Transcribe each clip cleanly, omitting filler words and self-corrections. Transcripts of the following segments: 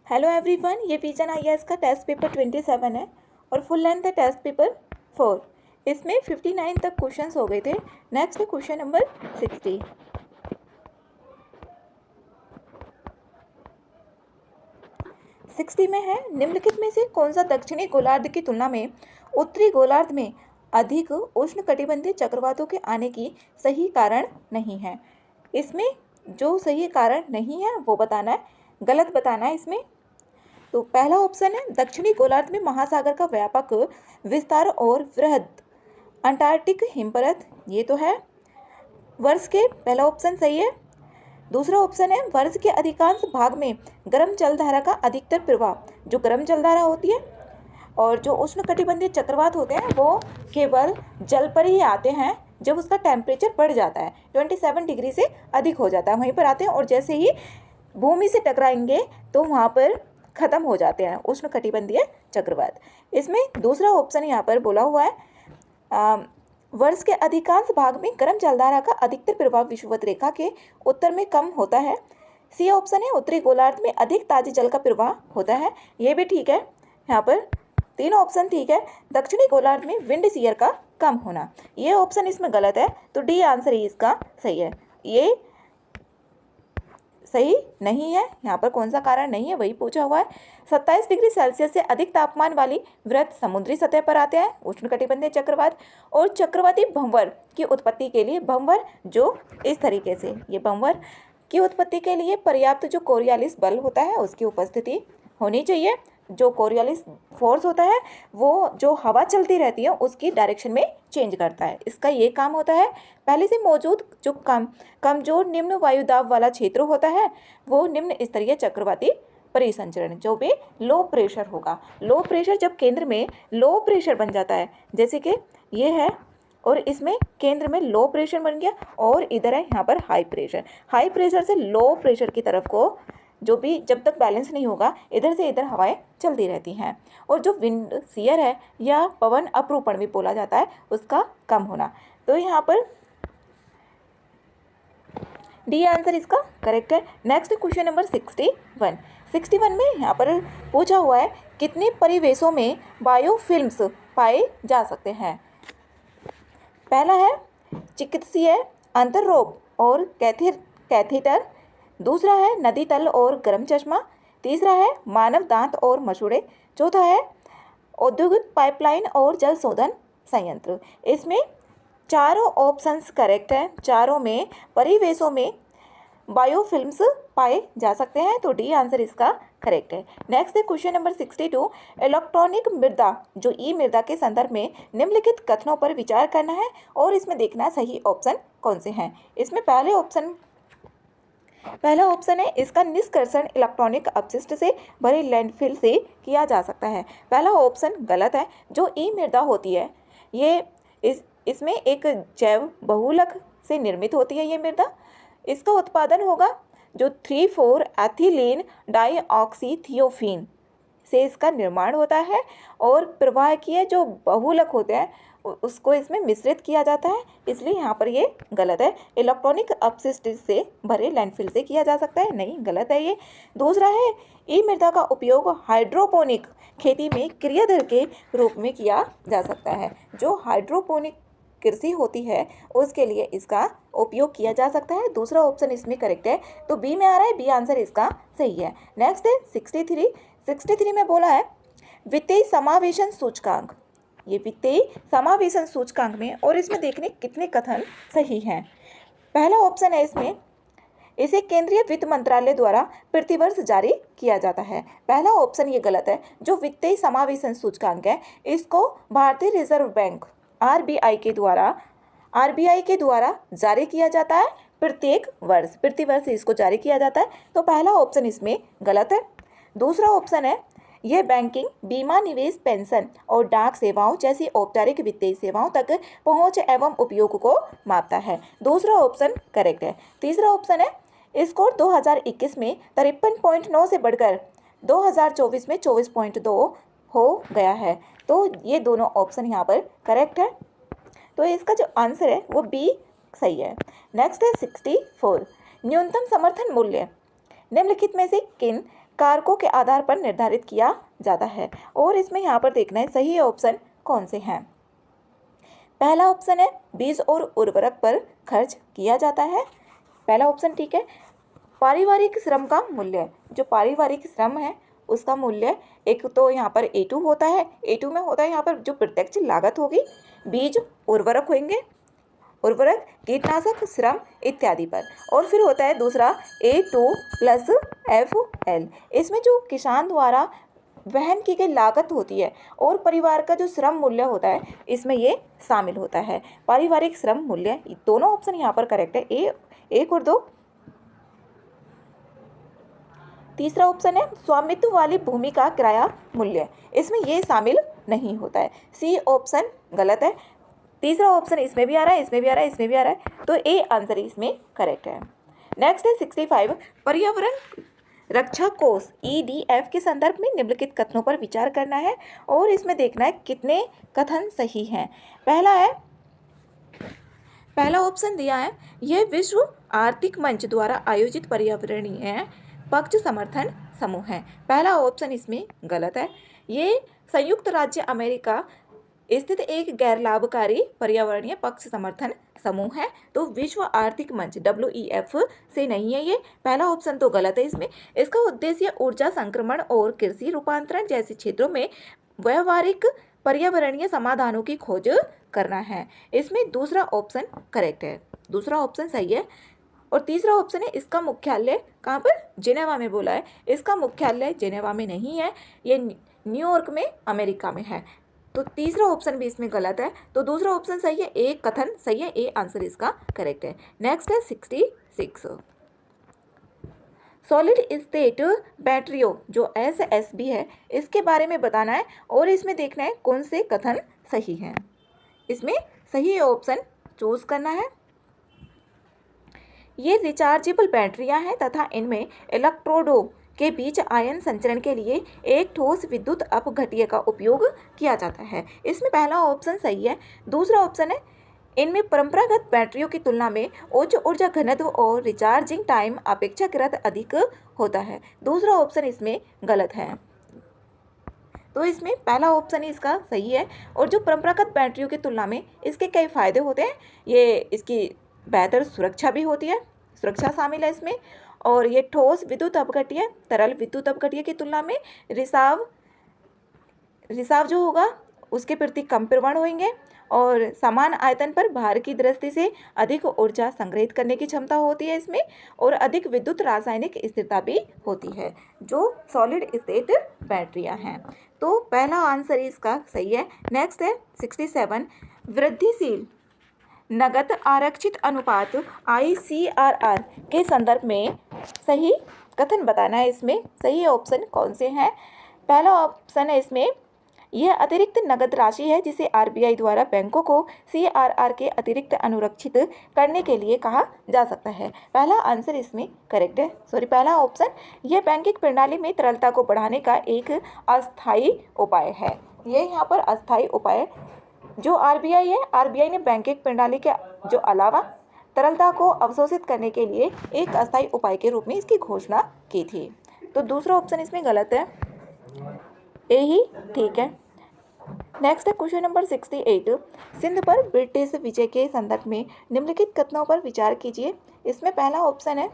Hello everyone, ये vision IAS का test paper 27 है और फुल लेंथ है टेस्ट पेपर 4। इसमें 59 तक क्वेश्चंस हो गए थे। नेक्स्ट है क्वेश्चन नंबर 60। में है, निम्नलिखित में से कौन सा दक्षिणी गोलार्ध की तुलना में उत्तरी गोलार्ध में अधिक उष्णकटिबंधीय चक्रवातों के आने की सही कारण नहीं है। इसमें जो सही कारण नहीं है वो बताना है, गलत बताना है इसमें। तो पहला ऑप्शन है दक्षिणी गोलार्ध में महासागर का व्यापक विस्तार और वृहद अंटार्कटिक हिमपर्वत, ये तो है वर्ष के, पहला ऑप्शन सही है। दूसरा ऑप्शन है वर्ष के अधिकांश भाग में गर्म जलधारा का अधिकतर प्रवाह, जो गर्म जलधारा होती है और जो उष्णकटिबंधीय चक्रवात होते हैं वो केवल जल पर ही आते हैं जब उसका टेम्परेचर बढ़ जाता है, 27 डिग्री से अधिक हो जाता है, वहीं पर आते हैं और जैसे ही भूमि से टकराएंगे तो वहाँ पर खत्म हो जाते हैं उष्णकटिबंधीय चक्रवात। इसमें दूसरा ऑप्शन यहाँ पर बोला हुआ है वर्ष के अधिकांश भाग में गर्म जलधारा का अधिकतर प्रभाव विषुवत रेखा के उत्तर में कम होता है। सी ऑप्शन है उत्तरी गोलार्ध में अधिक ताजे जल का प्रवाह होता है, ये भी ठीक है। यहाँ पर तीन ऑप्शन ठीक है। दक्षिणी गोलार्ध में विंड शियर का कम होना, ये ऑप्शन इसमें गलत है, तो डी आंसर ही इसका सही है। ये सही नहीं है, यहाँ पर कौन सा कारण नहीं है वही पूछा हुआ है। 27 डिग्री सेल्सियस से अधिक तापमान वाली वृत्त समुद्री सतह पर आते हैं उष्णकटिबंधीय चक्रवात, और चक्रवाती भंवर की उत्पत्ति के लिए भंवर जो इस तरीके से, ये भंवर की उत्पत्ति के लिए पर्याप्त जो कोरियालिस बल होता है उसकी उपस्थिति होनी चाहिए। जो कोरियालिस फोर्स होता है वो जो हवा चलती रहती है उसकी डायरेक्शन में चेंज करता है, इसका ये काम होता है। पहले से मौजूद जो कमजोर निम्न वायुदाब वाला क्षेत्र होता है वो निम्न स्तरीय चक्रवाती परिसंचरण, जो भी लो प्रेशर होगा, लो प्रेशर जब केंद्र में लो प्रेशर बन जाता है, जैसे कि ये है और इसमें केंद्र में लो प्रेशर बन गया और इधर है यहाँ पर हाई प्रेशर, हाई प्रेशर से लो प्रेशर की तरफ को जो भी जब तक बैलेंस नहीं होगा इधर से इधर हवाएं चलती रहती हैं। और जो विंड शियर है या पवन अपरूपण भी बोला जाता है उसका कम होना, तो यहाँ पर डी आंसर इसका करेक्ट है। नेक्स्ट क्वेश्चन नंबर 61 में यहाँ पर पूछा हुआ है कितने परिवेशों में बायोफिल्म्स पाए जा सकते हैं। पहला है चिकित्सीय अंतर्रोग और कैथेटर, दूसरा है नदी तल और गर्म चश्मा, तीसरा है मानव दांत और मसूड़े, चौथा है औद्योगिक पाइपलाइन और जल शोधन संयंत्र। इसमें चारों ऑप्शंस करेक्ट हैं, चारों में परिवेशों में बायोफिल्म्स पाए जा सकते हैं, तो डी आंसर इसका करेक्ट है। नेक्स्ट है क्वेश्चन नंबर 62, इलेक्ट्रॉनिक मृदा जो ई मृदा के संदर्भ में निम्नलिखित कथनों पर विचार करना है और इसमें देखना सही ऑप्शन कौन से हैं। इसमें पहला ऑप्शन है इसका निष्कर्षण इलेक्ट्रॉनिक अपशिष्ट से भरे लैंडफिल से किया जा सकता है, पहला ऑप्शन गलत है। जो ई मृदा होती है ये इसमें एक जैव बहुलक से निर्मित होती है, ये मृदा, इसका उत्पादन होगा जो 3,4 एथिलीन डाइऑक्सीथियोफीन से इसका निर्माण होता है और प्रवाहकीय जो बहुलक होते हैं उसको इसमें मिश्रित किया जाता है, इसलिए यहाँ पर ये गलत है। इलेक्ट्रॉनिक अपशिष्ट से भरे लैंडफिल से किया जा सकता है, नहीं, गलत है ये। दूसरा है ई मृदा का उपयोग हाइड्रोपोनिक खेती में क्रियाधर के रूप में किया जा सकता है, जो हाइड्रोपोनिक कृषि होती है उसके लिए इसका उपयोग किया जा सकता है, दूसरा ऑप्शन इसमें करेक्ट है, तो बी में आ रहा है, बी आंसर इसका सही है। नेक्स्ट है 63 में बोला है वित्तीय समावेशन सूचकांक, ये वित्तीय समावेशन सूचकांक में, और इसमें देखने कितने कथन सही हैं। पहला ऑप्शन है इसमें इसे केंद्रीय वित्त मंत्रालय द्वारा प्रतिवर्ष जारी किया जाता है, पहला ऑप्शन ये गलत है। जो वित्तीय समावेशन सूचकांक है इसको भारतीय रिजर्व बैंक आरबीआई के द्वारा जारी किया जाता है प्रतिवर्ष इसको जारी किया जाता है, तो पहला ऑप्शन इसमें गलत है। दूसरा ऑप्शन है यह बैंकिंग, बीमा, निवेश, पेंशन और डाक सेवाओं जैसी औपचारिक वित्तीय सेवाओं तक पहुंच एवं उपयोग को मापता है, दूसरा ऑप्शन करेक्ट है। तीसरा ऑप्शन है स्कोर 2021 में 53.9 से बढ़कर 2024 में 24.2 हो गया है, तो ये दोनों ऑप्शन यहाँ पर करेक्ट है, तो इसका जो आंसर है वो बी सही है। नेक्स्ट है 64, न्यूनतम समर्थन मूल्य निम्नलिखित में से किन कारकों के आधार पर निर्धारित किया जाता है। और इसमें यहाँ पर देखना है सही ऑप्शन कौन से हैं। पहला ऑप्शन है बीज और उर्वरक पर खर्च किया जाता है, पहला ऑप्शन ठीक है। पारिवारिक श्रम का मूल्य, जो पारिवारिक श्रम है उसका मूल्य, एक तो यहाँ पर A2 होता है, A2 में होता है यहाँ पर जो प्रत्यक्ष लागत होगी, बीज उर्वरक होंगे, उर्वरक कीटनाशक श्रम इत्यादि पर, और फिर होता है दूसरा A2 प्लस FL, इसमें जो किसान द्वारा वहन की गई लागत होती है और परिवार का जो श्रम मूल्य होता है इसमें ये शामिल होता है। पारिवारिक श्रम मूल्य, दोनों ऑप्शन यहाँ पर करेक्ट है, एक और 2। तीसरा ऑप्शन है स्वामित्व वाली भूमि का किराया मूल्य, इसमें ये शामिल नहीं होता है, सी ऑप्शन गलत है। तीसरा ऑप्शन इसमें भी आ रहा है, इसमें भी आ रहा है, इसमें भी आ रहा है, तो ए आंसर इसमें करेक्ट है। नेक्स्ट है 65, पर्यावरण रक्षा कोष EDF के संदर्भ में निम्नलिखित कथनों पर विचार करना है और इसमें देखना है कितने कथन सही हैं। पहला ऑप्शन दिया है यह विश्व आर्थिक मंच द्वारा आयोजित पर्यावरणीय पक्ष समर्थन समूह है, पहला ऑप्शन इसमें गलत है। ये संयुक्त राज्य अमेरिका स्थित एक गैर लाभकारी पर्यावरणीय पक्ष समर्थन समूह है, तो विश्व आर्थिक मंच WEF से नहीं है ये, पहला ऑप्शन तो गलत है इसमें। इसका उद्देश्य ऊर्जा संक्रमण और कृषि रूपांतरण जैसे क्षेत्रों में व्यावहारिक पर्यावरणीय समाधानों की खोज करना है, इसमें दूसरा ऑप्शन करेक्ट है, दूसरा ऑप्शन सही है। और तीसरा ऑप्शन है इसका मुख्यालय कहाँ पर, जेनेवा में बोला है, इसका मुख्यालय जेनेवा में नहीं है, ये न्यूयॉर्क में अमेरिका में है, तो तीसरा ऑप्शन भी इसमें गलत है, तो दूसरा ऑप्शन सही है, एक कथन सही है, ए आंसर इसका करेक्ट है। नेक्स्ट है 66, सॉलिड स्टेट बैटरियों जो SSB है इसके बारे में बताना है और इसमें देखना है कौन से कथन सही हैं, इसमें सही ऑप्शन चूज करना है। ये रिचार्जेबल बैटरियां हैं तथा इनमें इलेक्ट्रोडों के बीच आयन संचरण के लिए एक ठोस विद्युत अपघट्य का उपयोग किया जाता है, इसमें पहला ऑप्शन सही है। दूसरा ऑप्शन है इनमें परंपरागत बैटरियों की तुलना में उच्च ऊर्जा घनत्व और रिचार्जिंग टाइम अपेक्षाकृत अधिक होता है, दूसरा ऑप्शन इसमें गलत है, तो इसमें पहला ऑप्शन ही इसका सही है। और जो परंपरागत बैटरियों की तुलना में इसके कई फायदे होते हैं, ये इसकी बेहतर सुरक्षा भी होती है, सुरक्षा शामिल है इसमें, और ये ठोस विद्युत अपघट्य तरल विद्युत अपघट्य की तुलना में रिसाव जो होगा उसके प्रति कम प्रवण होंगे और समान आयतन पर भार की दृष्टि से अधिक ऊर्जा संग्रहित करने की क्षमता होती है इसमें, और अधिक विद्युत रासायनिक स्थिरता भी होती है जो सॉलिड स्टेट बैटरियां हैं, तो पहला आंसर इसका सही है। नेक्स्ट है 67, वृद्धिशील नगद आरक्षित अनुपात ICRR के संदर्भ में सही कथन बताना है, इसमें सही ऑप्शन कौन से हैं। पहला ऑप्शन है इसमें यह अतिरिक्त नगद राशि है जिसे RBI द्वारा बैंकों को CRR के अतिरिक्त अनुरक्षित करने के लिए कहा जा सकता है, पहला आंसर इसमें करेक्ट है, पहला ऑप्शन यह बैंकिंग प्रणाली में तरलता को बढ़ाने का एक अस्थायी उपाय है, ये यहाँ पर अस्थायी उपाय जो RBI है, RBI ने बैंकिंग प्रणाली के जो अलावा तरलता को अवशोषित करने के लिए एक अस्थायी उपाय के रूप में इसकी घोषणा की थी, तो दूसरा ऑप्शन इसमें गलत है, ए ही ठीक है। नेक्स्ट है क्वेश्चन नंबर 68, सिंध पर ब्रिटिश विजय के संदर्भ में निम्नलिखित कथनों पर विचार कीजिए, इसमें पहला ऑप्शन है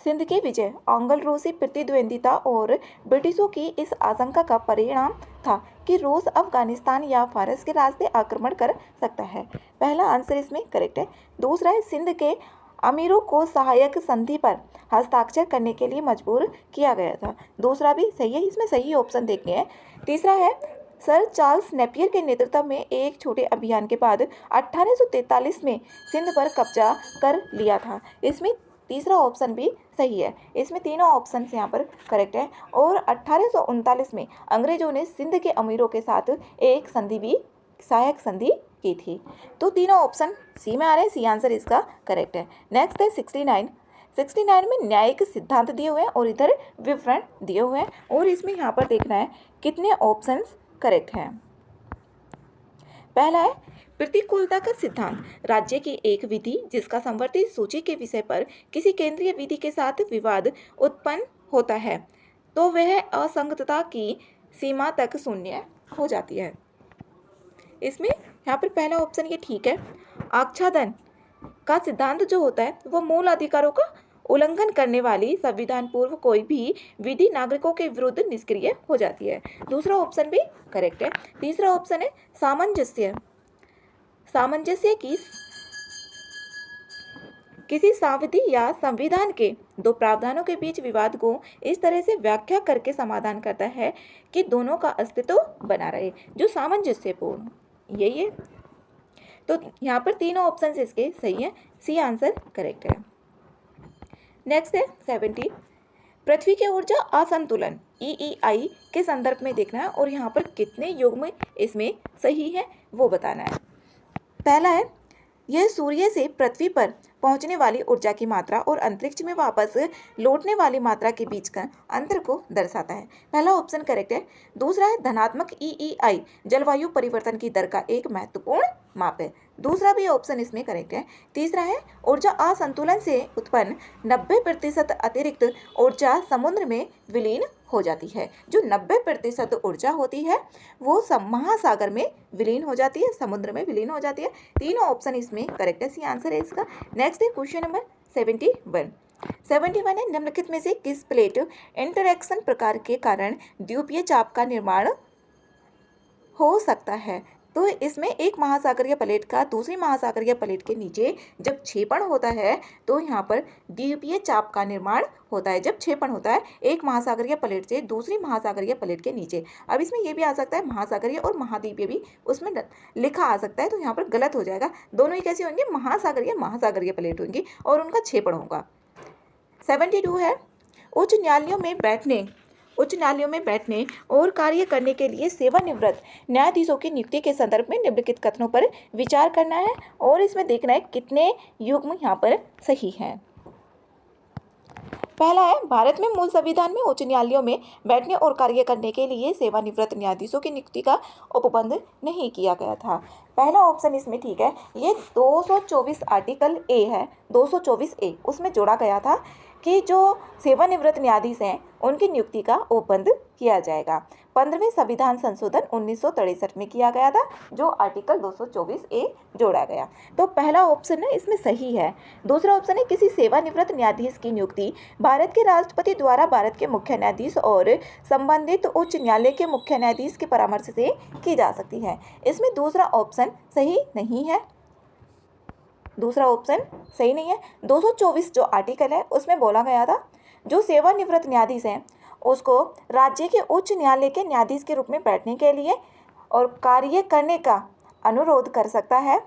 सिंध की विजय आंग्ल रूसी प्रतिद्वंदिता और ब्रिटिशों की इस आशंका का परिणाम था कि रूस अफगानिस्तान या फारस के रास्ते आक्रमण कर सकता है, पहला आंसर इसमें करेक्ट है। दूसरा है सिंध के अमीरों को सहायक संधि पर हस्ताक्षर करने के लिए मजबूर किया गया था, दूसरा भी सही है, इसमें सही ऑप्शन देखने हैं। तीसरा है सर चार्ल्स नेपियर के नेतृत्व में एक छोटे अभियान के बाद 1843 में सिंध पर कब्जा कर लिया था, इसमें तीसरा ऑप्शन भी सही है, इसमें तीनों ऑप्शन यहाँ पर करेक्ट है। और 1839 में अंग्रेजों ने सिंध के अमीरों के साथ एक संधि भी सहायक संधि की थी, तो तीनों ऑप्शन सी में आ रहे हैं, सी आंसर इसका करेक्ट है। नेक्स्ट है 69 में न्यायिक सिद्धांत दिए हुए हैं और इधर विवरण दिए हुए हैं और इसमें यहाँ पर देखना है कितने ऑप्शंस करेक्ट हैं। पहला है प्रतिकूलता का सिद्धांत, राज्य की एक विधि जिसका संवर्धित सूची के विषय पर किसी केंद्रीय विधि के साथ विवाद उत्पन्न होता है तो वह असंगतता की सीमा तक शून्य हो जाती है। इसमें यहाँ पर पहला ऑप्शन ये ठीक है। आच्छादन का सिद्धांत जो होता है वो मूल अधिकारों का उल्लंघन करने वाली संविधान पूर्व कोई भी विधि नागरिकों के विरुद्ध निष्क्रिय हो जाती है। दूसरा ऑप्शन भी करेक्ट है। तीसरा ऑप्शन है सामंजस्य। सामंजस्य की किसी सावधि या संविधान के दो प्रावधानों के बीच विवाद को इस तरह से व्याख्या करके समाधान करता है कि दोनों का अस्तित्व बना रहे, जो सामंजस्यपूर्ण। यही है। तो यहाँ पर तीनों ऑप्शन इसके सही हैं। सी आंसर करेक्ट है। नेक्स्ट है 70। पृथ्वी की ऊर्जा असंतुलन EEI के संदर्भ में देखना है और यहाँ पर कितने युग्म इसमें सही है वो बताना है। पहला है, यह सूर्य से पृथ्वी पर पहुंचने वाली ऊर्जा की मात्रा और अंतरिक्ष में वापस लौटने वाली मात्रा के बीच का अंतर को दर्शाता है। पहला ऑप्शन करेक्ट है। दूसरा है, धनात्मक EEI जलवायु परिवर्तन की दर का एक महत्वपूर्ण माप है। दूसरा भी ऑप्शन इसमें करेक्ट है। तीसरा है, ऊर्जा असंतुलन से उत्पन्न 90% अतिरिक्त ऊर्जा समुद्र में विलीन हो जाती है। जो 90% ऊर्जा होती है वो महासागर में विलीन हो जाती है, समुद्र में विलीन हो जाती है। तीनों ऑप्शन इसमें करेक्ट है। सी आंसर है इसका। नेक्स्ट है क्वेश्चन नंबर 71 है, निम्नलिखित में से किस प्लेट इंटरैक्शन प्रकार के कारण द्वीपीय चाप का निर्माण हो सकता है? तो इसमें एक महासागरीय प्लेट का दूसरी महासागरीय प्लेट के नीचे जब छेपण होता है तो यहाँ पर द्वीपीय चाप का निर्माण होता है। जब छेपण होता है एक महासागरीय प्लेट से दूसरी महासागरीय प्लेट के नीचे। अब इसमें ये भी आ सकता है महासागरीय और महाद्वीपीय भी उसमें लिखा आ सकता है, तो यहाँ पर गलत हो जाएगा। दोनों ही कैसे होंगे? महासागरीय प्लेट होंगी और उनका छेपण होगा। 72 है, उच्च न्यायालयों में बैठने और कार्य करने के लिए सेवानिवृत्त न्यायाधीशों की नियुक्ति के संदर्भ में निम्नलिखित कथनों पर विचार करना है और इसमें देखना है कितने युग्म यहाँ पर सही हैं। पहला है, भारत में मूल संविधान में उच्च न्यायालयों में बैठने और कार्य करने के लिए सेवानिवृत्त न्यायाधीशों की नियुक्ति का उपबंध नहीं किया गया था। पहला ऑप्शन इसमें ठीक है। ये 224 आर्टिकल ए है, 224A उसमें जोड़ा गया था कि जो सेवानिवृत्त न्यायाधीश हैं उनकी नियुक्ति का उपबंध किया जाएगा। 15वें संविधान संशोधन 1963 में किया गया था, जो आर्टिकल 224A जोड़ा गया। तो पहला ऑप्शन है इसमें सही है। दूसरा ऑप्शन है, किसी सेवानिवृत्त न्यायाधीश की नियुक्ति भारत के राष्ट्रपति द्वारा भारत के मुख्य न्यायाधीश और संबंधित उच्च न्यायालय के मुख्य न्यायाधीश के परामर्श से की जा सकती है। इसमें दूसरा ऑप्शन सही नहीं है। दूसरा ऑप्शन सही नहीं है। 224 जो आर्टिकल है उसमें बोला गया था जो सेवानिवृत्त न्यायाधीश हैं उसको राज्य के उच्च न्यायालय के न्यायाधीश के रूप में बैठने के लिए और कार्य करने का अनुरोध कर सकता है,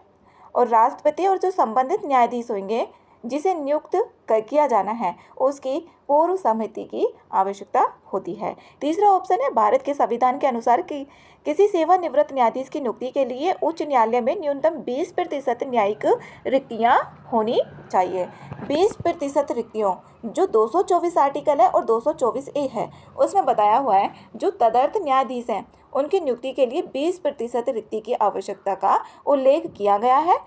और राष्ट्रपति और जो संबंधित न्यायाधीश होंगे जिसे नियुक्त किया जाना है उसकी पूर्व सहमति की आवश्यकता होती है। तीसरा ऑप्शन है, भारत के संविधान के अनुसार कि किसी सेवानिवृत्त न्यायाधीश की नियुक्ति के लिए उच्च न्यायालय में न्यूनतम 20% न्यायिक रिक्तियां होनी चाहिए। 20% रिक्तियों जो 224 आर्टिकल है और 224A है उसमें बताया हुआ है जो तदर्थ न्यायाधीश हैं उनकी नियुक्ति के लिए 20% रिक्ति की आवश्यकता का उल्लेख किया गया है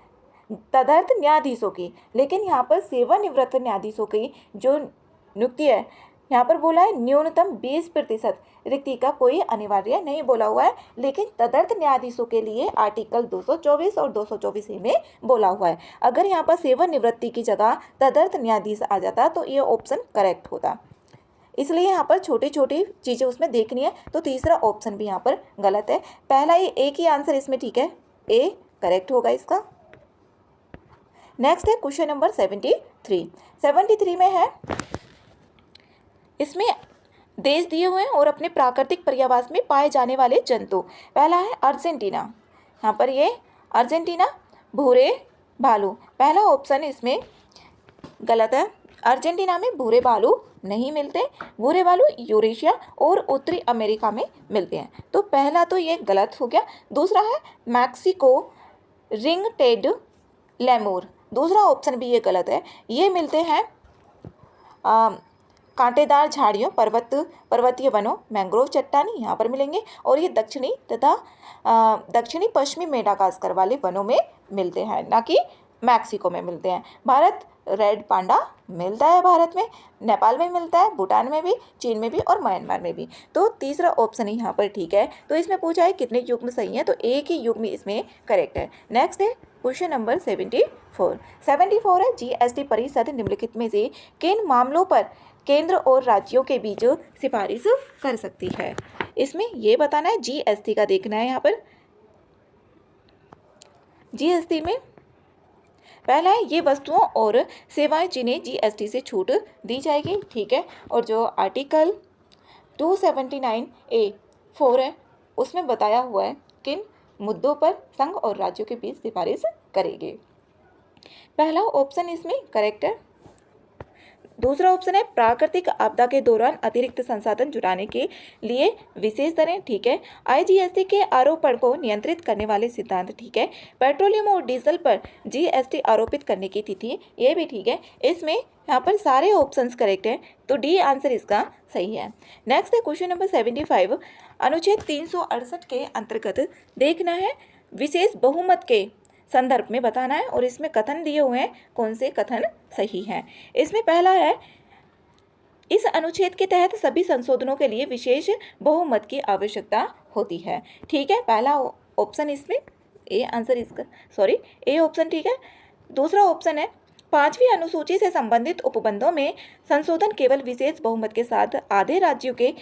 तदर्थ न्यायाधीशों की। लेकिन यहाँ पर सेवानिवृत्त न्यायाधीशों की जो नियुक्ति है यहाँ पर बोला है न्यूनतम 20% रिक्ति का कोई अनिवार्य नहीं बोला हुआ है, लेकिन तदर्थ न्यायाधीशों के लिए आर्टिकल 224 और 224A में बोला हुआ है। अगर यहाँ पर सेवानिवृत्ति की जगह तदर्थ न्यायाधीश आ जाता तो ये ऑप्शन करेक्ट होता। इसलिए यहाँ पर छोटी छोटी चीज़ें उसमें देखनी है। तो तीसरा ऑप्शन भी यहाँ पर गलत है। पहला ये एक ही आंसर इसमें ठीक है, ए करेक्ट होगा इसका। नेक्स्ट है क्वेश्चन नंबर 73 में है, इसमें देश दिए हुए हैं और अपने प्राकृतिक पर्यावास में पाए जाने वाले जंतु। पहला है अर्जेंटीना, यहाँ पर ये अर्जेंटीना भूरे भालू। पहला ऑप्शन इसमें गलत है। अर्जेंटीना में भूरे भालू नहीं मिलते। भूरे भालू यूरेशिया और उत्तरी अमेरिका में मिलते हैं, तो पहला तो ये गलत हो गया। दूसरा है मैक्सिको रिंग टेड लेमूर, दूसरा ऑप्शन भी ये गलत है। ये मिलते हैं कांटेदार झाड़ियों पर्वतीय वनों मैंग्रोव चट्टानी यहाँ पर मिलेंगे, और ये दक्षिणी तथा दक्षिणी पश्चिमी मेडागास्कर वाले वनों में मिलते हैं, ना कि मैक्सिको में मिलते हैं। भारत रेड पांडा मिलता है भारत में, नेपाल में मिलता है, भूटान में भी, चीन में भी और म्यांमार में भी। तो तीसरा ऑप्शन यहाँ पर ठीक है। तो इसमें पूछा है कितने युग्म सही हैं, तो एक ही युग्म इसमें करेक्ट है। नेक्स्ट है क्वेश्चन नंबर 74 है जीएसटी परिषद निम्नलिखित में से किन मामलों पर केंद्र और राज्यों के बीच सिफारिश कर सकती है। इसमें ये बताना है, जीएसटी का देखना है। यहाँ पर जीएसटी में पहला है ये वस्तुओं और सेवाएं जिन्हें जीएसटी से छूट दी जाएगी, ठीक है। और जो आर्टिकल 279A(4) है उसमें बताया हुआ है किन मुद्दों पर संघ और राज्यों के बीच सिफारिश करेंगे। पहला ऑप्शन इसमें करेक्ट है। दूसरा ऑप्शन है प्राकृतिक आपदा के दौरान अतिरिक्त संसाधन जुटाने के लिए विशेष दरें, ठीक है। आईजीएसटी के आरोपण को नियंत्रित करने वाले सिद्धांत, ठीक है। पेट्रोलियम और डीजल पर जीएसटी आरोपित करने की तिथि, ये भी ठीक है। इसमें यहाँ पर सारे ऑप्शंस करेक्ट हैं, तो डी आंसर इसका सही है। नेक्स्ट है क्वेश्चन नंबर 75, अनुच्छेद 368 के अंतर्गत देखना है विशेष बहुमत के संदर्भ में बताना है और इसमें कथन दिए हुए हैं, कौन से कथन सही हैं। इसमें पहला है इस अनुच्छेद के तहत सभी संशोधनों के लिए विशेष बहुमत की आवश्यकता होती है, ठीक है। पहला ऑप्शन इसमें ए आंसर इसका, ए ऑप्शन ठीक है। दूसरा ऑप्शन है 5वीं अनुसूची से संबंधित उपबंधों में संशोधन केवल विशेष बहुमत के साथ आधे राज्यों के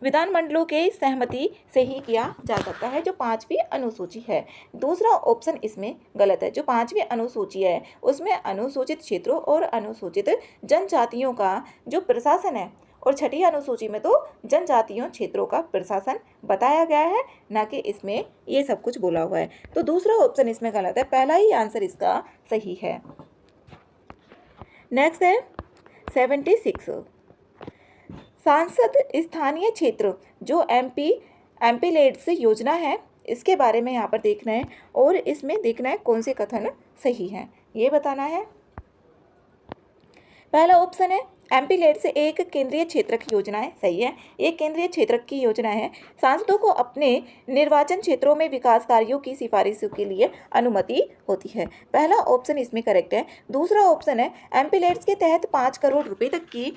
विधानमंडलों के सहमति से ही किया जा सकता है, जो 5वीं अनुसूची है। दूसरा ऑप्शन इसमें गलत है। जो 5वीं अनुसूची है उसमें अनुसूचित क्षेत्रों और अनुसूचित जनजातियों का जो प्रशासन है, और 6ठी अनुसूची में तो जनजातियों क्षेत्रों का प्रशासन बताया गया है, ना कि इसमें ये सब कुछ बोला हुआ है। तो दूसरा ऑप्शन इसमें गलत है, पहला ही आंसर इसका सही है। नेक्स्ट है 76, सांसद स्थानीय क्षेत्र जो एमपीलेड्स योजना है, इसके बारे में यहाँ पर देखना है और इसमें देखना है कौन से कथन सही हैं, ये बताना है। पहला ऑप्शन है एमपीलेड्स एक केंद्रीय क्षेत्रक योजना है, सही है। एक केंद्रीय क्षेत्रक की योजना है। सांसदों को अपने निर्वाचन क्षेत्रों में विकास कार्यों की सिफारिशों के लिए अनुमति होती है, पहला ऑप्शन इसमें करेक्ट है। दूसरा ऑप्शन है एमपीलेड्स के तहत 5 करोड़ रुपए तक की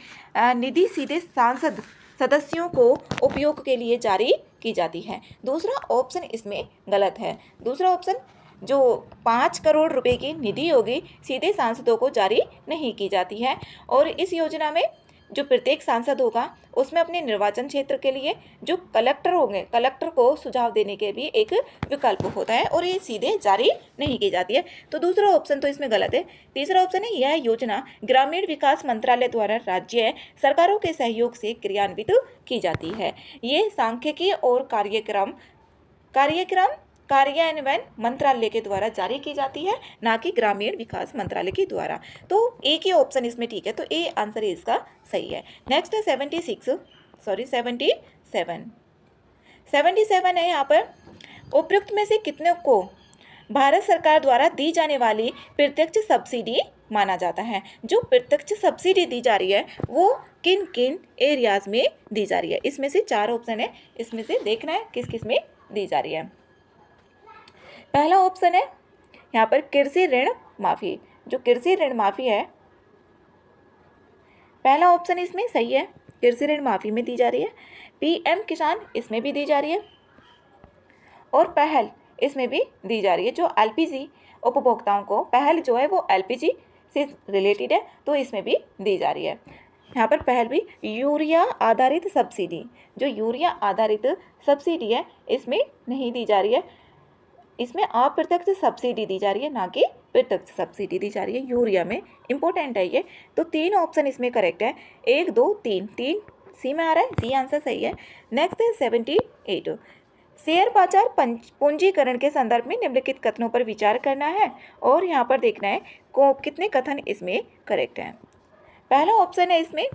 निधि सीधे सांसद सदस्यों को उपयोग के लिए जारी की जाती है, दूसरा ऑप्शन इसमें गलत है। दूसरा ऑप्शन जो 5 करोड़ रुपए की निधि होगी सीधे सांसदों को जारी नहीं की जाती है, और इस योजना में जो प्रत्येक सांसद होगा उसमें अपने निर्वाचन क्षेत्र के लिए जो कलेक्टर होंगे, कलेक्टर को सुझाव देने के भी एक विकल्प होता है, और ये सीधे जारी नहीं की जाती है। तो दूसरा ऑप्शन तो इसमें गलत है। तीसरा ऑप्शन है यह योजना ग्रामीण विकास मंत्रालय द्वारा राज्य सरकारों के सहयोग से क्रियान्वित की जाती है। ये सांख्यिकी और कार्यान्वयन मंत्रालय के द्वारा जारी की जाती है, ना कि ग्रामीण विकास मंत्रालय के द्वारा। तो एक ही ऑप्शन इसमें ठीक है, तो ए आंसर इसका सही है। नेक्स्ट है 77 है। यहाँ पर उपयुक्त में से कितने को भारत सरकार द्वारा दी जाने वाली प्रत्यक्ष सब्सिडी माना जाता है। जो प्रत्यक्ष सब्सिडी दी जा रही है वो किन किन एरियाज में दी जा रही है। इसमें से 4 ऑप्शन है, इसमें से देखना है किस किस में दी जा रही है। पहला ऑप्शन है यहाँ पर कृषि ऋण माफी। जो कृषि ऋण माफी है, पहला ऑप्शन इसमें सही है, कृषि ऋण माफी में दी जा रही है। पीएम किसान इसमें भी दी जा रही है, और पहल इसमें भी दी जा रही है। जो एलपीजी उपभोक्ताओं को पहल जो है वो एलपीजी से रिलेटेड है, तो इसमें भी दी जा रही है। यहाँ पर पहल भी यूरिया आधारित सब्सिडी, जो यूरिया आधारित सब्सिडी है इसमें नहीं दी जा रही है, इसमें अप्रत्यक्ष सब्सिडी दी जा रही है, ना कि प्रत्यक्ष सब्सिडी दी जा रही है यूरिया में। इंपॉर्टेंट है ये। तो 3 ऑप्शन इसमें करेक्ट है, 1 2 3 सी में आ रहा है, सी आंसर सही है। नेक्स्ट है 78, शेयर बाजार पूंजीकरण के संदर्भ में निम्नलिखित कथनों पर विचार करना है, और यहाँ पर देखना है कितने कथन इसमें करेक्ट हैं। पहला ऑप्शन है इसमें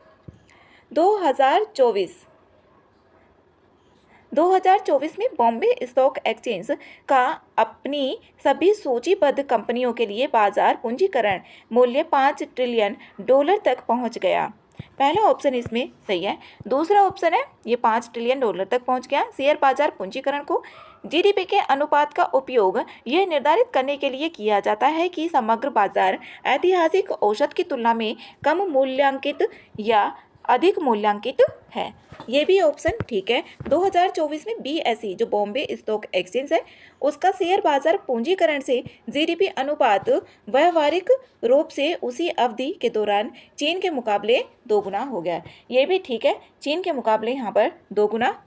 2024 में बॉम्बे स्टॉक एक्सचेंज का अपनी सभी सूचीबद्ध कंपनियों के लिए बाजार पूंजीकरण मूल्य $5 ट्रिलियन तक पहुंच गया। पहला ऑप्शन इसमें सही है। दूसरा ऑप्शन है ये $5 ट्रिलियन तक पहुंच गया। शेयर बाजार पूंजीकरण को जीडीपी के अनुपात का उपयोग यह निर्धारित करने के लिए किया जाता है कि समग्र बाजार ऐतिहासिक औसत की तुलना में कम मूल्यांकित या अधिक मूल्यांकित है। ये भी ऑप्शन ठीक है। 2024 में BSE जो बॉम्बे स्टॉक एक्सचेंज है उसका शेयर बाजार पूंजीकरण से जीडीपी अनुपात व्यावहारिक रूप से उसी अवधि के दौरान चीन के मुकाबले 2 गुना हो गया। ये भी ठीक है, चीन के मुकाबले यहाँ पर 2 गुना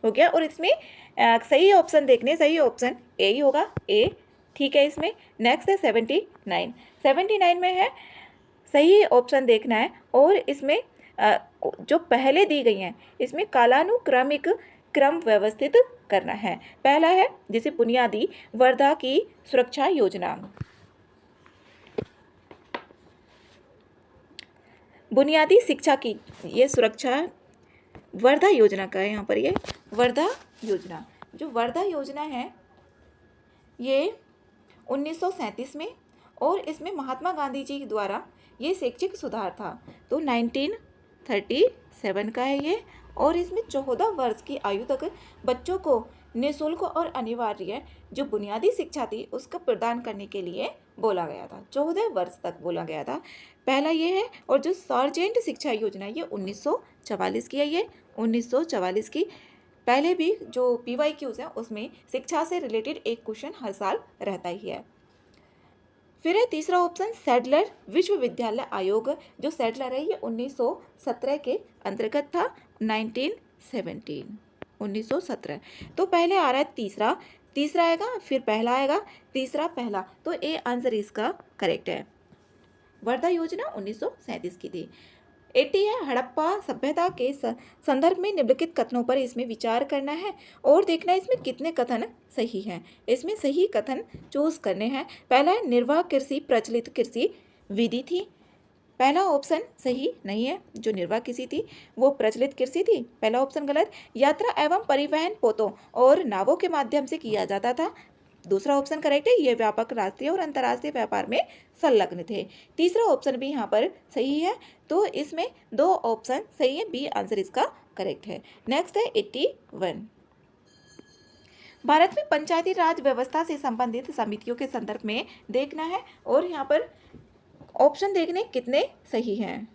हो गया। और इसमें सही ऑप्शन देखने, सही ऑप्शन ए ही होगा, ए ठीक है इसमें। नेक्स्ट है 79 में है, सही ऑप्शन देखना है। और इसमें जो पहले दी गई हैं इसमें कालानुक्रमिक क्रम व्यवस्थित करना है। पहला है जैसे बुनियादी वर्धा की सुरक्षा योजना, बुनियादी शिक्षा की ये सुरक्षा वर्धा योजना का है। यहाँ पर ये वर्धा योजना, जो वर्धा योजना है ये 1937 में, और इसमें महात्मा गांधी जी द्वारा ये शैक्षिक सुधार था। तो 1937 का है ये। और इसमें 14 वर्ष की आयु तक बच्चों को निःशुल्क और अनिवार्य जो बुनियादी शिक्षा थी उसका प्रदान करने के लिए बोला गया था। 14 वर्ष तक बोला गया था। पहला ये है। और जो सार्जेंट शिक्षा योजना ये 1944 की है, ये 1944 की। पहले भी जो PYQs है उसमें शिक्षा से रिलेटेड एक क्वेश्चन हर साल रहता ही है। फिर है तीसरा ऑप्शन सैडलर विश्वविद्यालय आयोग, जो सैडलर है ये 1917 के अंतर्गत था, 1917। तो पहले आ रहा है तीसरा आएगा, फिर पहला आएगा, तीसरा पहला। तो ए आंसर इसका करेक्ट है। वर्धा योजना 1937 की थी। 80 है हड़प्पा सभ्यता के संदर्भ में निम्नलिखित कथनों पर इसमें विचार करना है और देखना है इसमें कितने कथन सही हैं। इसमें सही कथन चूज करने हैं। पहला है निर्वाह कृषि प्रचलित कृषि विधि थी। पहला ऑप्शन सही नहीं है, जो निर्वाह कृषि थी वो प्रचलित कृषि थी। पहला ऑप्शन गलत। यात्रा एवं परिवहन पोतों और नावों के माध्यम से किया जाता था। दूसरा ऑप्शन करेक्ट है, ये व्यापक राष्ट्रीय और अंतर्राष्ट्रीय व्यापार में संलग्न थे। तीसरा ऑप्शन भी यहाँ पर सही है। तो इसमें 2 ऑप्शन सही है, बी आंसर इसका करेक्ट है। नेक्स्ट है 81। भारत में पंचायती राज व्यवस्था से संबंधित समितियों के संदर्भ में देखना है और यहाँ पर ऑप्शन देखने कितने सही हैं।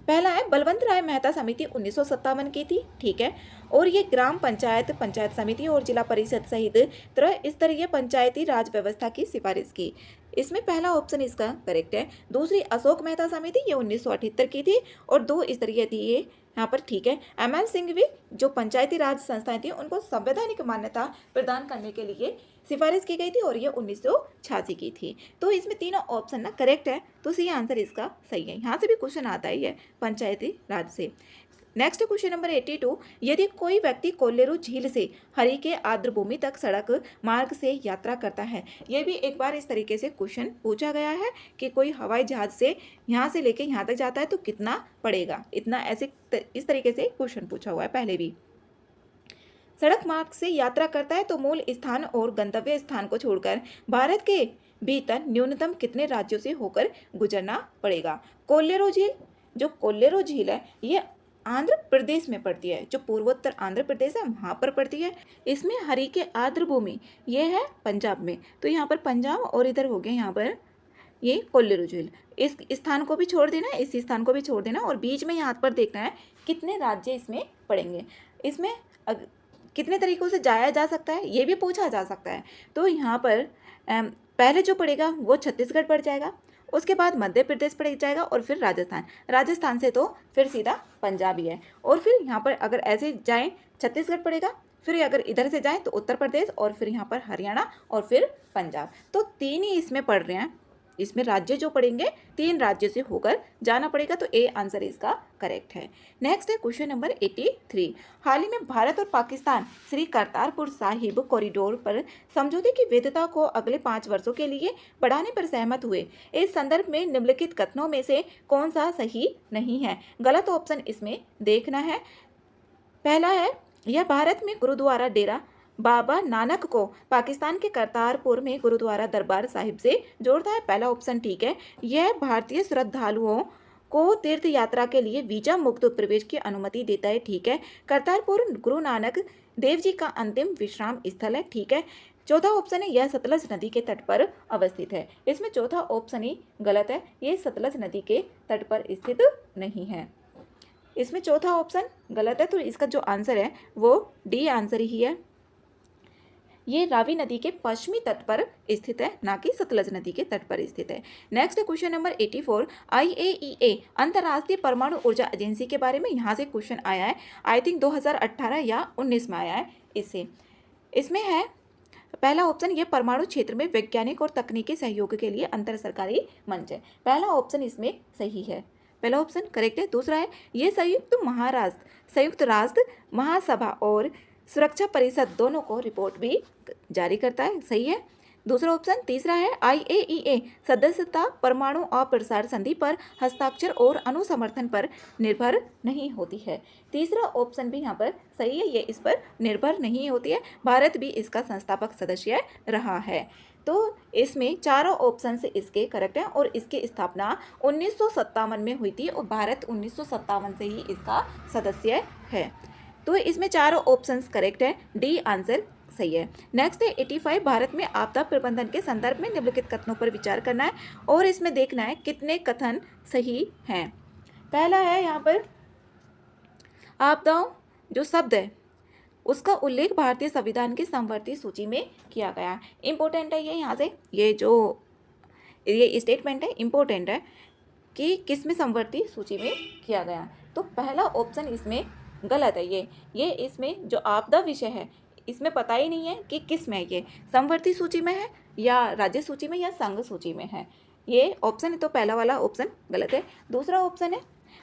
पहला है बलवंत राय मेहता समिति 1957 की थी, ठीक है। और ये ग्राम पंचायत, पंचायत समिति और जिला परिषद सहित त्रस्तरीय पंचायती राज व्यवस्था की सिफारिश की। इसमें पहला ऑप्शन इसका करेक्ट है। दूसरी अशोक मेहता समिति ये 1978 की थी और 2 स्तरीय थी ये, यहाँ पर ठीक है। ML सिंघवी जो पंचायती राज संस्थाएं थी उनको संवैधानिक मान्यता प्रदान करने के लिए सिफारिश की गई थी और ये 1986 की थी। तो इसमें तीनों ऑप्शन ना करेक्ट है, तो सी आंसर इसका सही है। यहाँ से भी क्वेश्चन आता ही है पंचायती राज से। Next question number 82। यदि कोई व्यक्ति कोल्लेरू झील से हरी के आर्द्रभूमि तक सड़क मार्ग से यात्रा करता है, ये भी एक बार इस तरीके से क्वेश्चन पूछा गया है कि कोई हवाई जहाज से यहाँ से लेके यहाँ तक जाता है तो कितना पड़ेगा, इतना ऐसे इस तरीके से क्वेश्चन पूछा हुआ है पहले भी। सड़क मार्ग से यात्रा करता है तो मूल स्थान और गंतव्य स्थान को छोड़कर भारत के भीतर न्यूनतम कितने राज्यों से होकर गुजरना पड़ेगा। कोल्लेरू झील, जो कोल्लेरू झील है ये आंध्र प्रदेश में पड़ती है, जो पूर्वोत्तर आंध्र प्रदेश है वहाँ पर पड़ती है। इसमें हरी के आर्द्रभूमि ये है पंजाब में, तो यहाँ पर पंजाब और इधर हो गया यहाँ पर ये कोल्लेरू झील। इस स्थान को भी छोड़ देना है, इस स्थान को भी छोड़ देना और बीच में यहाँ पर देखना है कितने राज्य इसमें पड़ेंगे। इसमें कितने तरीक़ों से जाया जा सकता है ये भी पूछा जा सकता है। तो यहाँ पर पहले जो पड़ेगा वो छत्तीसगढ़ पड़ जाएगा, उसके बाद मध्य प्रदेश पड़ जाएगा और फिर राजस्थान से तो फिर सीधा पंजाब ही है। और फिर यहाँ पर अगर ऐसे जाएं छत्तीसगढ़ पड़ेगा, फिर अगर इधर से जाएं तो उत्तर प्रदेश और फिर यहाँ पर हरियाणा और फिर पंजाब। तो 3 ही इसमें पड़ रहे हैं। इसमें राज्य जो पड़ेंगे 3 राज्यों से होकर जाना पड़ेगा, तो ए आंसर इसका करेक्ट है। नेक्स्ट है क्वेश्चन नंबर 83। हाल ही में भारत और पाकिस्तान श्री करतारपुर साहिब कॉरिडोर पर समझौते की वैधता को अगले 5 वर्षों के लिए बढ़ाने पर सहमत हुए। इस संदर्भ में निम्नलिखित कथनों में से कौन सा सही नहीं है। गलत ऑप्शन इसमें देखना है। पहला है यह भारत में गुरुद्वारा डेरा बाबा नानक को पाकिस्तान के करतारपुर में गुरुद्वारा दरबार साहिब से जोड़ता है। पहला ऑप्शन ठीक है। यह भारतीय श्रद्धालुओं को तीर्थ यात्रा के लिए वीजा मुक्त प्रवेश की अनुमति देता है, ठीक है। करतारपुर गुरु नानक देव जी का अंतिम विश्राम स्थल है, ठीक है। चौथा ऑप्शन है यह सतलज नदी के तट पर अवस्थित है। इसमें चौथा ऑप्शन ही गलत है, ये सतलज नदी के तट पर स्थित नहीं है। इसमें चौथा ऑप्शन गलत है, तो इसका जो आंसर है वो डी आंसर ही है। ये रावी नदी के पश्चिमी तट पर स्थित है, ना कि सतलज नदी के तट पर स्थित है। नेक्स्ट क्वेश्चन नंबर 84, IAEA अंतर्राष्ट्रीय परमाणु ऊर्जा एजेंसी के बारे में यहाँ से क्वेश्चन आया है। आई थिंक 2018 या 19 में आया है इससे। इसमें है पहला ऑप्शन, ये परमाणु क्षेत्र में वैज्ञानिक और तकनीकी सहयोग के लिए अंतर सरकारी मंच है। पहला ऑप्शन इसमें सही है, पहला ऑप्शन करेक्ट है। दूसरा है ये संयुक्त राष्ट्र महासभा और सुरक्षा परिषद दोनों को रिपोर्ट भी जारी करता है, सही है दूसरा ऑप्शन। तीसरा है IAEA सदस्यता परमाणु अप्रसार संधि पर हस्ताक्षर और अनुसमर्थन पर निर्भर नहीं होती है। तीसरा ऑप्शन भी यहाँ पर सही है, ये इस पर निर्भर नहीं होती है। भारत भी इसका संस्थापक सदस्य रहा है। तो इसमें चारों ऑप्शन से इसके करेक्ट हैं और इसकी स्थापना 1957 में हुई थी और भारत 1957 से ही इसका सदस्य है। तो इसमें चारों ऑप्शंस करेक्ट है, डी आंसर सही है। नेक्स्ट है 85, भारत में आपदा प्रबंधन के संदर्भ में निम्नलिखित कथनों पर विचार करना है और इसमें देखना है कितने कथन सही हैं। पहला है यहाँ पर आपदाओं जो शब्द है उसका उल्लेख भारतीय संविधान की समवर्ती सूची में किया गया है। इंपॉर्टेंट है ये, यहाँ से ये स्टेटमेंट है इंपॉर्टेंट है कि किस में समवर्ती सूची में किया गया। तो पहला ऑप्शन इसमें गलत है। ये इसमें जो आपदा विषय है इसमें पता ही नहीं है कि किस में ये समवर्ती सूची में है या राज्य सूची में या संघ सूची में है। ये ऑप्शन है, तो पहला वाला ऑप्शन गलत है। दूसरा ऑप्शन है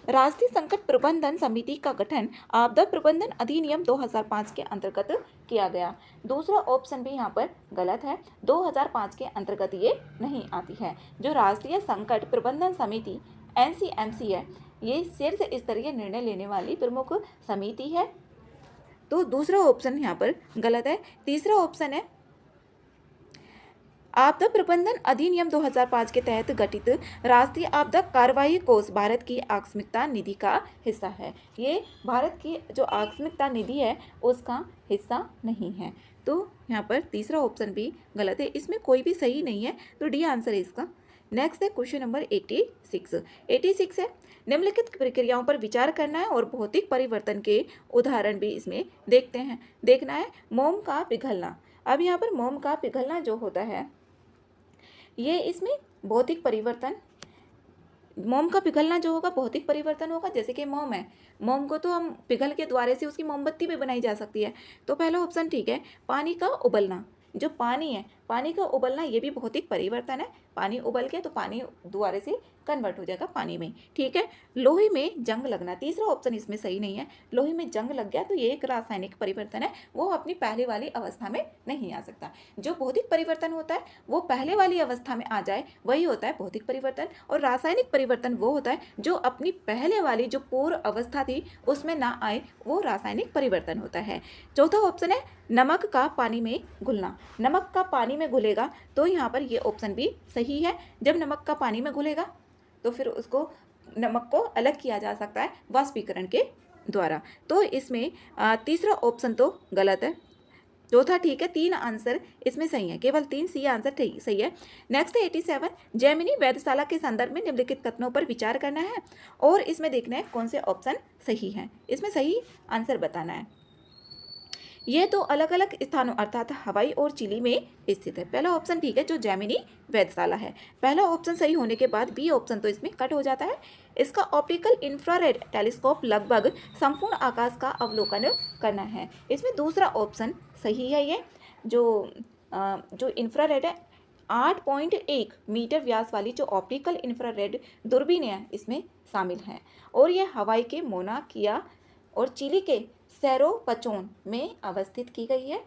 राष्ट्रीय संकट प्रबंधन समिति का गठन आपदा प्रबंधन अधिनियम 2005 के अंतर्गत किया गया। दूसरा ऑप्शन भी यहाँ पर गलत है, 2005 के अंतर्गत ये नहीं आती है। जो राष्ट्रीय संकट प्रबंधन समिति NCMC है, ये शीर्ष स्तरीय निर्णय लेने वाली प्रमुख समिति है। तो दूसरा ऑप्शन यहाँ पर गलत है। तीसरा ऑप्शन है आपदा प्रबंधन अधिनियम 2005 के तहत गठित राष्ट्रीय आपदा कार्यवाही कोष भारत की आकस्मिकता निधि का हिस्सा है। ये भारत की जो आकस्मिकता निधि है उसका हिस्सा नहीं है। तो यहाँ पर तीसरा ऑप्शन भी गलत है, इसमें कोई भी सही नहीं है, तो डी आंसर है इसका। नेक्स्ट है क्वेश्चन नंबर 86 है निम्नलिखित प्रक्रियाओं पर विचार करना है और भौतिक परिवर्तन के उदाहरण भी इसमें देखना है। मोम का पिघलना। अब यहाँ पर मोम का पिघलना जो होता है ये इसमें भौतिक परिवर्तन, मोम का पिघलना जो होगा भौतिक परिवर्तन होगा। जैसे कि मोम है, मोम को तो हम पिघल के द्वारे से उसकी मोमबत्ती भी बनाई जा सकती है। तो पहला ऑप्शन ठीक है। पानी का उबलना, जो पानी है पानी का उबलना ये भी भौतिक परिवर्तन है। पानी उबल के तो पानी दोबारा से कन्वर्ट हो जाएगा पानी में, ठीक है। लोहे में जंग लगना, तीसरा ऑप्शन इसमें सही नहीं है। लोहे में जंग लग गया तो ये एक रासायनिक परिवर्तन है, वो अपनी पहले वाली अवस्था में नहीं आ सकता। जो भौतिक परिवर्तन होता है वो पहले वाली अवस्था में आ जाए वही होता है भौतिक परिवर्तन, और रासायनिक परिवर्तन वो होता है जो अपनी पहले वाली जो पूर्व अवस्था थी उसमें ना आए, वो रासायनिक परिवर्तन होता है। चौथा ऑप्शन है नमक का पानी में घुलना। नमक का पानी में घुलेगा तो यहाँ पर ये ऑप्शन भी सही है। जब नमक का पानी में घुलेगा तो फिर उसको नमक को अलग किया जा सकता है वाष्पीकरण के द्वारा। तो इसमें तीसरा ऑप्शन तो गलत है, चौथा ठीक है। 3 आंसर इसमें सही है, केवल 3 सी आंसर सही है। नेक्स्ट है 87, जैमिनी वेधशाला के संदर्भ में निम्नलिखित कथनों पर विचार करना है और इसमें देखना है कौन से ऑप्शन सही है। इसमें सही आंसर बताना है। ये तो अलग अलग स्थानों अर्थात हवाई और चिली में स्थित है। पहला ऑप्शन ठीक है, जो जैमिनी वेधशाला है। पहला ऑप्शन सही होने के बाद बी ऑप्शन तो इसमें कट हो जाता है। इसका ऑप्टिकल इंफ्रारेड टेलीस्कोप लगभग संपूर्ण आकाश का अवलोकन करना है। इसमें दूसरा ऑप्शन सही है। ये जो इंफ्रारेड है 8.1 मीटर व्यास वाली जो ऑप्टिकल इंफ्रारेड दूरबीन है इसमें शामिल है, और ये हवाई के मोना किया और चिली के सेरो पचोन में अवस्थित की गई है।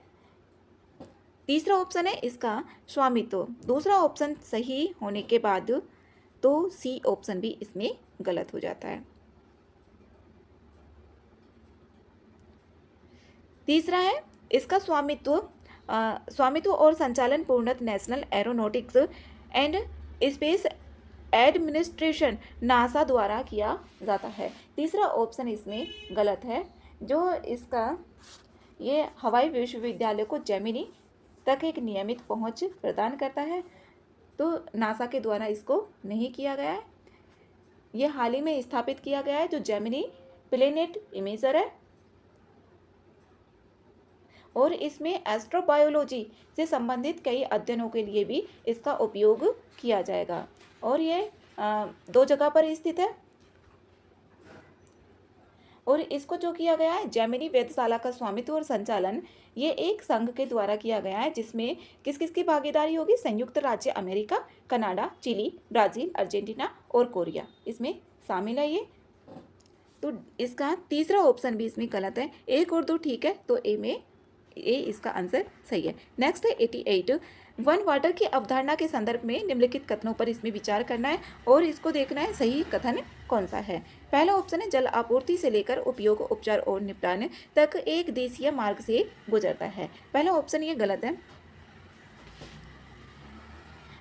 तीसरा ऑप्शन है इसका स्वामित्व। दूसरा ऑप्शन सही होने के बाद तो सी ऑप्शन भी इसमें गलत हो जाता है। तीसरा है इसका स्वामित्व और संचालन पूर्णतः national aeronautics and space administration NASA द्वारा किया जाता है। तीसरा ऑप्शन इसमें गलत है, जो इसका ये हवाई विश्वविद्यालय को जेमिनी तक एक नियमित पहुंच प्रदान करता है, तो नासा के द्वारा इसको नहीं किया गया है। ये हाल ही में स्थापित किया गया है जो जेमिनी प्लेनेट इमेजर है, और इसमें एस्ट्रोबायोलॉजी से संबंधित कई अध्ययनों के लिए भी इसका उपयोग किया जाएगा, और ये 2 जगह पर स्थित है। और इसको जो किया गया है जेमिनी वेधशाला का स्वामित्व और संचालन ये एक संघ के द्वारा किया गया है, जिसमें किस किस की भागीदारी होगी? संयुक्त राज्य America, Canada, Chile, Brazil, Argentina और कोरिया इसमें शामिल है ये। तो इसका तीसरा ऑप्शन भी इसमें गलत है। 1 और 2 ठीक है, तो ए इसका आंसर सही है। नेक्स्ट है 88। वन वाटर की अवधारणा के संदर्भ में निम्नलिखित कथनों पर इसमें विचार करना है और इसको देखना है सही कथन कौन सा है। पहला ऑप्शन है जल आपूर्ति से लेकर उपयोग, उपचार और निपटान तक एक देशीय मार्ग से गुजरता है। पहला ऑप्शन ये गलत है।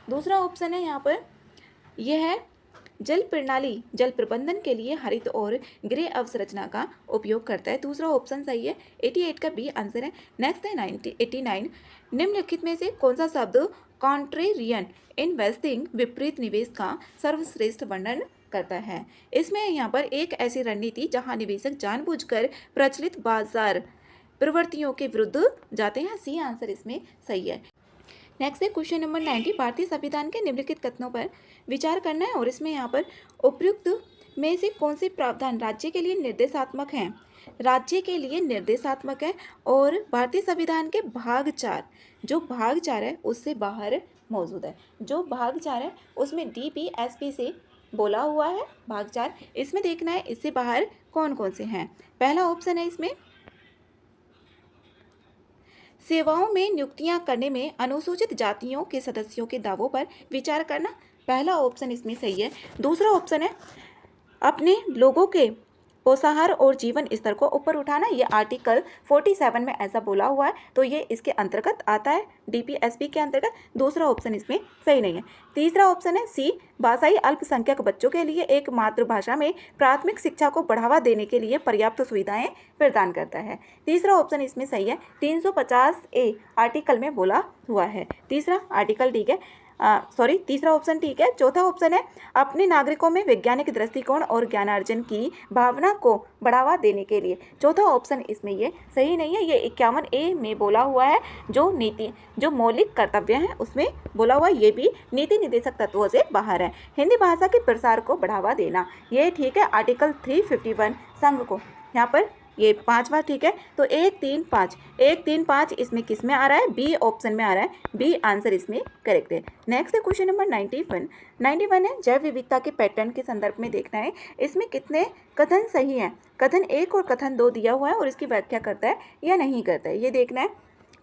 दूसरा ऑप्शन है यहाँ पर यह है जल प्रणाली जल प्रबंधन के लिए हरित और ग्रे अवसंरचना का उपयोग करता है। दूसरा ऑप्शन सही है। 88 का बी आंसर है। नेक्स्ट है 89। निम्नलिखित में से कौन सा शब्द कॉन्ट्रेरियन इन्वेस्टिंग विपरीत निवेश का सर्वश्रेष्ठ वर्णन करता है? इसमें यहाँ पर एक ऐसी रणनीति जहाँ निवेशक जानबूझकर प्रचलित बाजार प्रवृत्तियों के विरुद्ध जाते हैं। सी आंसर इसमें सही है। नेक्स्ट है क्वेश्चन नंबर 90। भारतीय संविधान के निम्नलिखित कथनों पर विचार करना है और इसमें यहाँ पर उपयुक्त में से कौन से प्रावधान राज्य के लिए निर्देशात्मक हैं? राज्य के लिए निर्देशात्मक है और भारतीय संविधान के भाग 4 जो भाग 4 है उससे बाहर मौजूद है। जो भाग 4 है उसमें DPSP से बोला हुआ है भाग 4। इसमें देखना है इससे बाहर कौन कौन से हैं। पहला ऑप्शन है इसमें सेवाओं में नियुक्तियां करने में अनुसूचित जातियों के सदस्यों के दावों पर विचार करना। पहला ऑप्शन इसमें सही है। दूसरा ऑप्शन है अपने लोगों के पोषाहार और जीवन स्तर को ऊपर उठाना। ये आर्टिकल 47 में ऐसा बोला हुआ है, तो ये इसके अंतर्गत आता है, DPSP के अंतर्गत। दूसरा ऑप्शन इसमें सही नहीं है। तीसरा ऑप्शन है सी भाषाई अल्पसंख्यक बच्चों के लिए एक मातृभाषा में प्राथमिक शिक्षा को बढ़ावा देने के लिए पर्याप्त सुविधाएं प्रदान करता है। तीसरा ऑप्शन इसमें सही है। 350A आर्टिकल में बोला हुआ है। तीसरा आर्टिकल ठीक है, तीसरा ऑप्शन ठीक है। चौथा ऑप्शन है अपने नागरिकों में वैज्ञानिक दृष्टिकोण और ज्ञानार्जन की भावना को बढ़ावा देने के लिए। चौथा ऑप्शन इसमें ये सही नहीं है। ये 51A में बोला हुआ है जो मौलिक कर्तव्य हैं उसमें बोला हुआ है, ये भी नीति निर्देशक तत्वों से बाहर है। हिंदी भाषा के प्रसार को बढ़ावा देना ये ठीक है, आर्टिकल 351 संघ को। यहाँ पर ये 5वां ठीक है, तो 135 इसमें किस में आ रहा है? बी ऑप्शन में आ रहा है। बी आंसर इसमें करेक्ट है। नेक्स्ट है क्वेश्चन नंबर 91 है जैव विविधता के पैटर्न के संदर्भ में देखना है इसमें कितने कथन सही हैं। कथन 1 और कथन 2 दिया हुआ है और इसकी व्याख्या करता है या नहीं करता है, ये देखना है।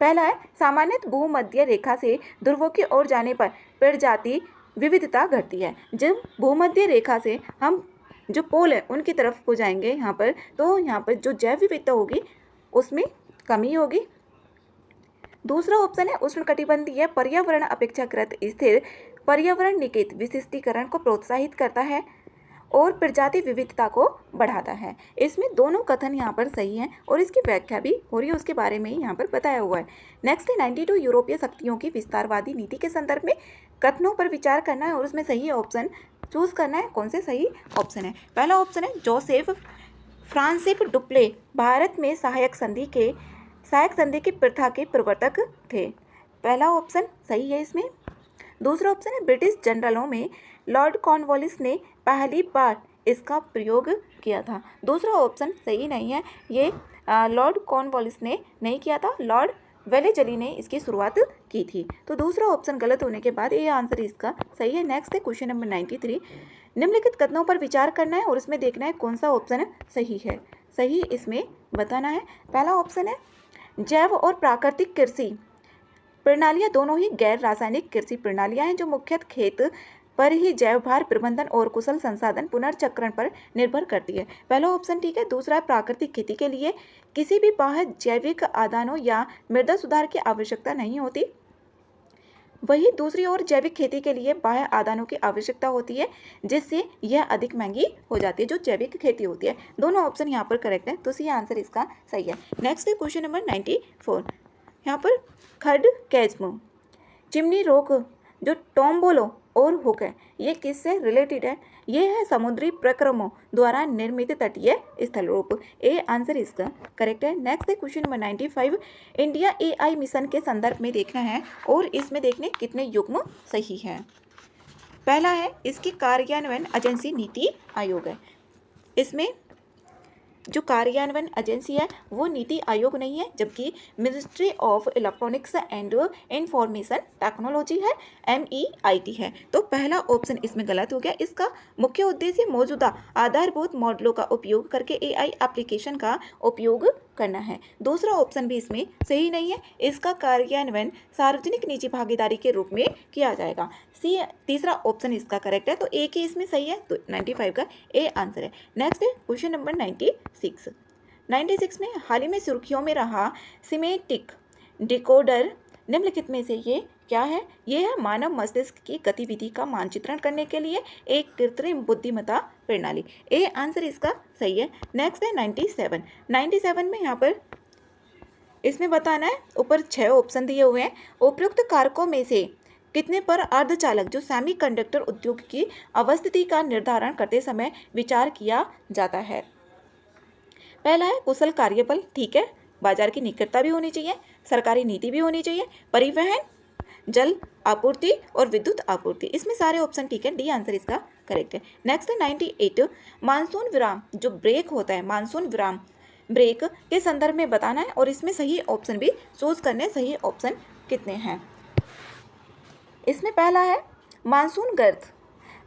पहला है सामान्य भूमध्य रेखा से ध्रुवों की ओर जाने पर प्रजाति विविधता घटती है। जब भूमध्य रेखा से हम जो पोल है उनकी तरफ को जाएंगे यहाँ पर, तो यहाँ पर जो जैव विविधता होगी उसमें कमी होगी। दूसरा ऑप्शन है उष्णकटिबंधीय पर्यावरण अपेक्षाकृत स्थिर पर्यावरण निकेत विशिष्टीकरण को प्रोत्साहित करता है और प्रजाति विविधता को बढ़ाता है। इसमें दोनों कथन यहाँ पर सही हैं और इसकी व्याख्या भी हो रही है, उसके बारे में ही यहाँ पर बताया हुआ है। नेक्स्ट है 92 यूरोपीय शक्तियों की विस्तारवादी नीति के संदर्भ में कथनों पर विचार करना है और उसमें सही ऑप्शन चूज करना है। कौन से सही ऑप्शन है? पहला ऑप्शन है जोसेफ फ्रांसिस डुप्ले भारत में सहायक संधि की प्रथा के प्रवर्तक थे। पहला ऑप्शन सही है इसमें। दूसरा ऑप्शन है ब्रिटिश जनरलों में लॉर्ड कॉर्नवालिस ने पहली बार इसका प्रयोग किया था। दूसरा ऑप्शन सही नहीं है, ये लॉर्ड कॉर्नवालिस ने नहीं किया था, लॉर्ड वेलेजली ने इसकी शुरुआत की थी। तो दूसरा ऑप्शन गलत होने के बाद ये आंसर इसका सही है। नेक्स्ट है क्वेश्चन नंबर 93। निम्नलिखित कथनों पर विचार करना है और इसमें देखना है कौन सा ऑप्शन सही है। सही इसमें बताना है। पहला ऑप्शन है जैव और प्राकृतिक कृषि प्रणालियाँ दोनों ही गैर रासायनिक कृषि प्रणालियाँ हैं जो मुख्यतः खेत पर ही जैव भार प्रबंधन और कुशल संसाधन पुनर्चक्रण पर निर्भर करती है। पहला ऑप्शन ठीक है। दूसरा प्राकृतिक खेती के लिए किसी भी बाह्य जैविक आदानों या मृदा सुधार की आवश्यकता नहीं होती। वही दूसरी ओर जैविक खेती के लिए बाह्य आदानों की आवश्यकता होती है, जिससे यह अधिक महंगी हो जाती है, जो जैविक खेती होती है। दोनों ऑप्शन यहाँ पर करेक्ट है, तो सी आंसर इसका सही है। नेक्स्ट है क्वेश्चन नंबर 94। यहाँ पर खड कैज्म चिमनी रोक जो टोम्बोलो और हुक है, ये किससे रिलेटेड है? ये है समुद्री प्रक्रमों द्वारा निर्मित तटीय स्थल रूप। ए आंसर इसका करेक्ट है। नेक्स्ट है question number 95। India AI mission के संदर्भ में देखना है और इसमें देखने कितने युग्म सही है। पहला है इसकी कार्यान्वयन एजेंसी नीति आयोग है। इसमें जो कार्यान्वयन एजेंसी है वो नीति आयोग नहीं है, जबकि ministry of electronics and information technology है, MEIT है। तो पहला ऑप्शन इसमें गलत हो गया। इसका मुख्य उद्देश्य मौजूदा आधारभूत मॉडलों का उपयोग करके AI एप्लीकेशन का उपयोग करना है। दूसरा ऑप्शन भी इसमें सही नहीं है। इसका कार्यान्वयन सार्वजनिक निजी भागीदारी के रूप में किया जाएगा। तीसरा ऑप्शन इसका करेक्ट है, तो ए के इसमें सही है, तो 95 का ए आंसर है। नेक्स्ट है क्वेश्चन नंबर 96 में हाल ही में सुर्खियों में रहा सिमेटिक डिकोडर निम्नलिखित में से ये क्या है? ये है मानव मस्तिष्क की गतिविधि का मानचित्रण करने के लिए एक कृत्रिम बुद्धिमत्ता प्रणाली। ए आंसर इसका सही है। नेक्स्ट है 97 में यहाँ पर इसमें बताना है, ऊपर 6 ऑप्शन दिए हुए हैं। उपयुक्त कारकों में से कितने पर अर्धचालक जो सेमीकंडक्टर उद्योग की अवस्थिति का निर्धारण करते समय विचार किया जाता है? पहला है कुशल कार्यबल, ठीक है, बाजार की निकटता भी होनी चाहिए, सरकारी नीति भी होनी चाहिए, परिवहन, जल आपूर्ति और विद्युत आपूर्ति। इसमें सारे ऑप्शन ठीक है, डी आंसर इसका करेक्ट है। नेक्स्ट है 98। मानसून विराम जो ब्रेक होता है, मानसून विराम ब्रेक के संदर्भ में बताना है और इसमें सही ऑप्शन भी चूज करने। सही ऑप्शन कितने हैं? इसमें पहला है मानसून गर्त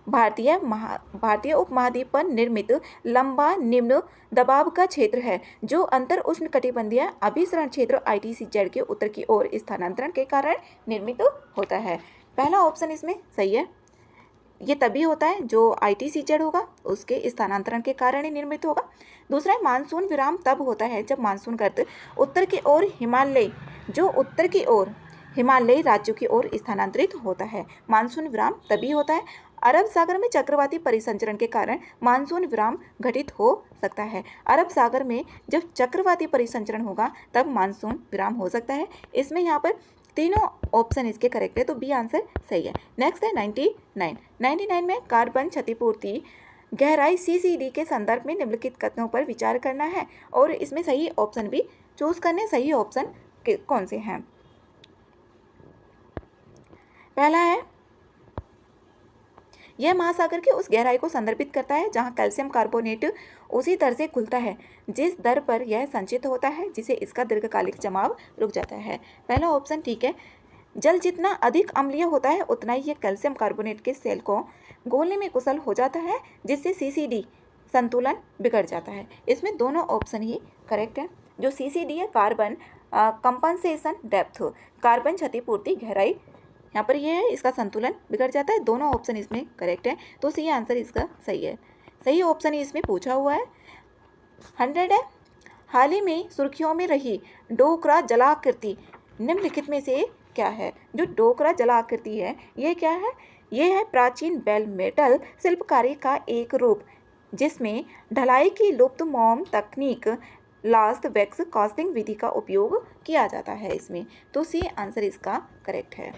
भारतीय उपमहाद्वीप पर निर्मित लंबा निम्न दबाव का क्षेत्र है जो अंतर उष्णकटिबंधीय अभिसरण क्षेत्र ITCZ के उत्तर की ओर स्थानांतरण के कारण निर्मित होता है। पहला ऑप्शन इसमें सही है। ये तभी होता है जो ITCZ होगा उसके स्थानांतरण के कारण ही निर्मित होगा। दूसरा है मानसून विराम तब होता है जब मानसून गर्त उत्तर की ओर हिमालयी राज्यों की ओर स्थानांतरित होता है। मानसून विराम तभी होता है अरब सागर में चक्रवाती परिसंचरण के कारण मानसून विराम घटित हो सकता है। अरब सागर में जब चक्रवाती परिसंचरण होगा तब मानसून विराम हो सकता है। इसमें यहाँ पर तीनों ऑप्शन इसके करेक्ट है, तो बी आंसर सही है। नेक्स्ट है 99 में कार्बन क्षतिपूर्ति गहराई CCD के संदर्भ में निम्नलिखित कथनों पर विचार करना है और इसमें सही ऑप्शन भी चूज करने। सही ऑप्शन कौन से हैं? पहला है यह महासागर की उस गहराई को संदर्भित करता है जहां कैल्शियम कार्बोनेट उसी दर से घुलता है जिस दर पर यह संचित होता है, जिसे इसका दीर्घकालिक जमाव रुक जाता है। पहला ऑप्शन ठीक है। जल जितना अधिक अम्लीय होता है उतना ही यह कैल्शियम कार्बोनेट के सेल को घोलने में कुशल हो जाता है, जिससे CCD संतुलन बिगड़ जाता है। इसमें दोनों ऑप्शन ही करेक्ट है। जो CCD है कार्बन कंपनसेशन डेप्थ, कार्बन क्षतिपूर्ति गहराई, यहाँ पर ये है इसका संतुलन बिगड़ जाता है। दोनों ऑप्शन इसमें करेक्ट है, तो सी आंसर इसका सही है। सही ऑप्शन ही इसमें पूछा हुआ है। 100 है हाल ही में सुर्खियों में रही डोकरा जलाकृति निम्नलिखित में से क्या है? जो डोकरा जलाकृति है ये क्या है? ये है प्राचीन बेल मेटल शिल्पकारी का एक रूप जिसमें ढलाई की लुप्त मोम तकनीक लास्ट वैक्स कास्टिंग विधि का उपयोग किया जाता है इसमें, तो सी आंसर इसका करेक्ट है।